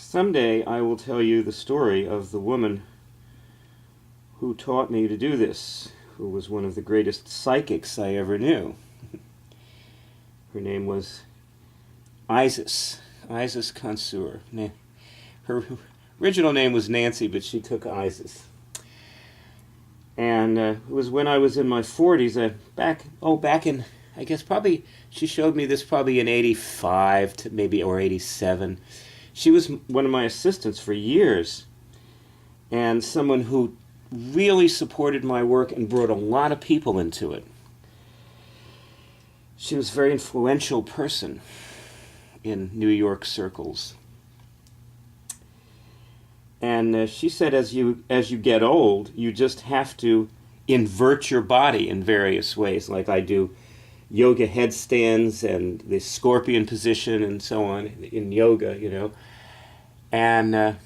Someday I will tell you the story of the woman who taught me to do this, who was one of the greatest psychics I ever knew. Her name was Isis Consur. Her original name was Nancy, but she took Isis. And it was when I was in my 40s, back in, I guess probably, she showed me this probably in 85 to maybe, or 87. She was one of my assistants for years, and someone who really supported my work and brought a lot of people into it. She was a very influential person in New York circles. And she said as you get old, you just have to invert your body in various ways, like I do yoga headstands and the scorpion position and so on in yoga, you know. And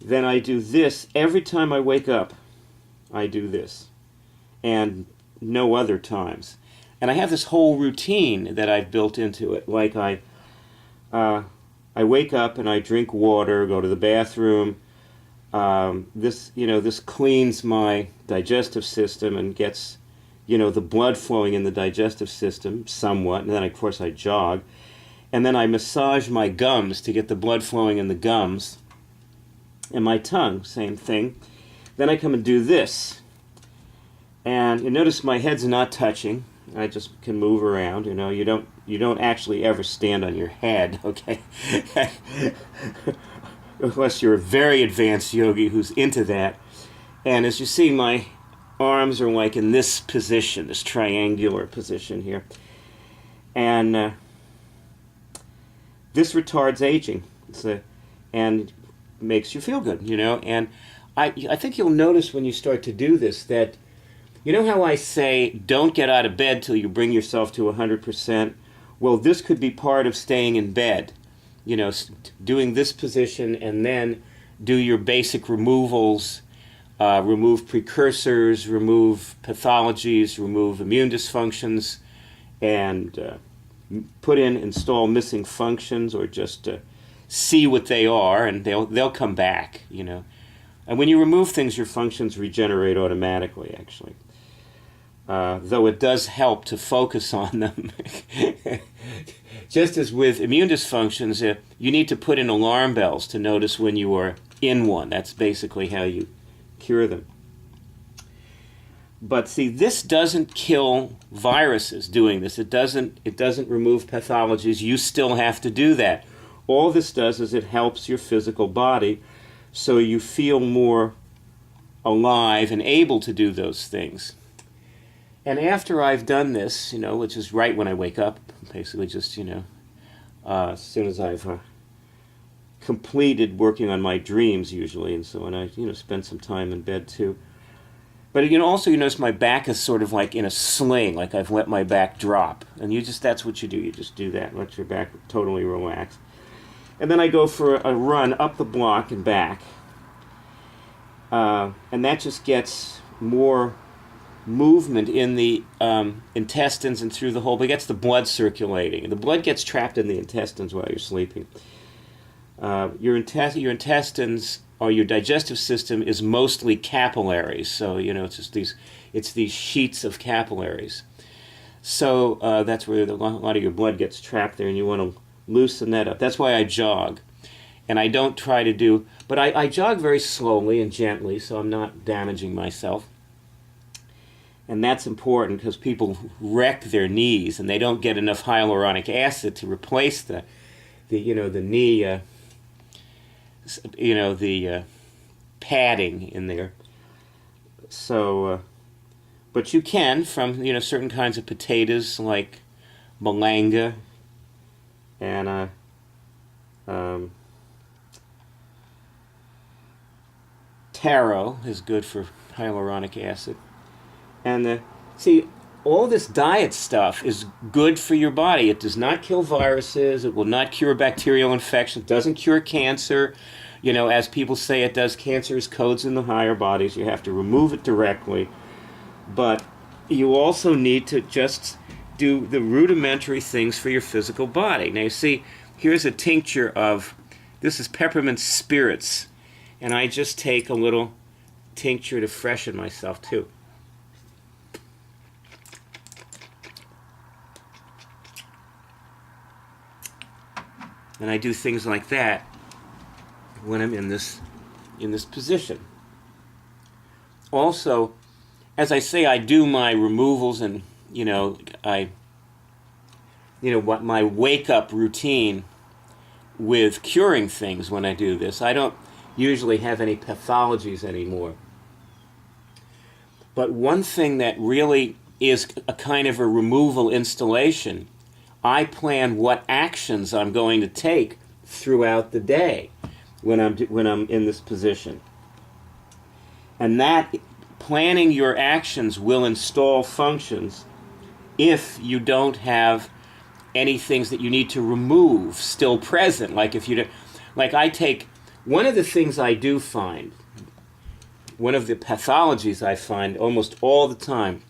then I do this. Every time I wake up, I do this. And no other times. And I have this whole routine that I've built into it. Like I wake up and I drink water, go to the bathroom. This cleans my digestive system and gets, the blood flowing in the digestive system somewhat. And then, of course, I jog. And then I massage my gums to get the blood flowing in the gums. And my tongue, same thing. Then I come and do this. And you notice my head's not touching. I just can move around. You don't actually ever stand on your head, okay? Unless you're a very advanced yogi who's into that. And as you see, my arms are like in this position, this triangular position here. And this retards aging. And makes you feel good, And I think you'll notice when you start to do this that, you know how I say, don't get out of bed till you bring yourself to 100%? Well, this could be part of staying in bed. Doing this position and then do your basic removals, remove precursors, remove pathologies, remove immune dysfunctions, and install missing functions, or just see what they are, and they'll come back, And when you remove things, your functions regenerate automatically, actually. Though it does help to focus on them. Just as with immune dysfunctions, you need to put in alarm bells to notice when you are in one. That's basically how you cure them. But see, this doesn't kill viruses doing this. It doesn't remove pathologies. You still have to do that. All this does is it helps your physical body so you feel more alive and able to do those things. And after I've done this, which is right when I wake up, basically just, as soon as I've completed working on my dreams usually, and so on, I, spend some time in bed too. But, also you notice my back is sort of like in a sling, like I've let my back drop. And that's what you do. You just do that, let your back totally relax. And then I go for a run up the block and back. And that just gets more movement in the intestines and through the whole, but it gets the blood circulating. And the blood gets trapped in the intestines while you're sleeping. Your intestines, or your digestive system, is mostly capillaries. So, it's just these sheets of capillaries. So that's where a lot of your blood gets trapped there, and you want to loosen that up. That's why I jog. And I don't try to do, but I jog very slowly and gently, so I'm not damaging myself. And that's important because people wreck their knees and they don't get enough hyaluronic acid to replace the knee, the padding in there. So, but you can from, certain kinds of potatoes like malanga and taro is good for hyaluronic acid. And see, all this diet stuff is good for your body. It does not kill viruses. It will not cure bacterial infection. It doesn't cure cancer. As people say it does, cancer is codes in the higher bodies. You have to remove it directly. But you also need to just do the rudimentary things for your physical body. Now, you see, here's a tincture of, this is peppermint spirits, and I just take a little tincture to freshen myself too. And I do things like that when I'm in this position. Also, as I say, I do my removals, and what my wake-up routine with curing things when I do this. I don't usually have any pathologies anymore. But one thing that really is a kind of a removal installation, I plan what actions I'm going to take throughout the day when I'm in this position. And that planning your actions will install functions if you don't have any things that you need to remove still present. Like I take, one of the things I do find, one of the pathologies I find almost all the time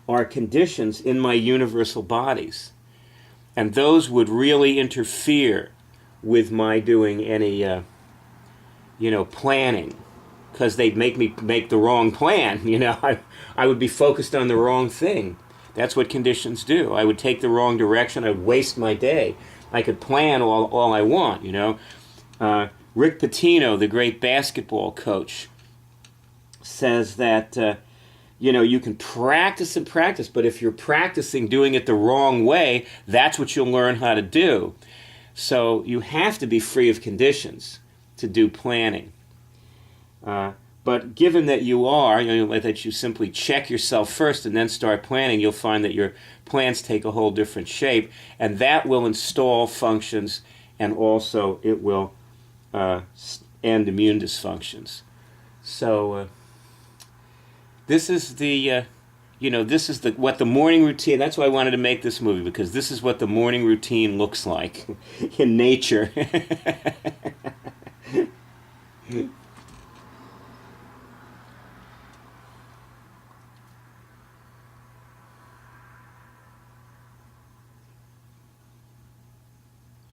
are conditions in my universal bodies. And those would really interfere with my doing any, planning, because they'd make me make the wrong plan. I would be focused on the wrong thing. That's what conditions do. I would take the wrong direction. I would waste my day. I could plan all I want, Rick Pitino, the great basketball coach, says that, you can practice and practice, but if you're practicing doing it the wrong way, that's what you'll learn how to do. So you have to be free of conditions to do planning. But given that you are, that you simply check yourself first and then start planning, you'll find that your plans take a whole different shape, and that will install functions, and also it will end immune dysfunctions. So this is what the morning routine. That's why I wanted to make this movie, because this is what the morning routine looks like in nature.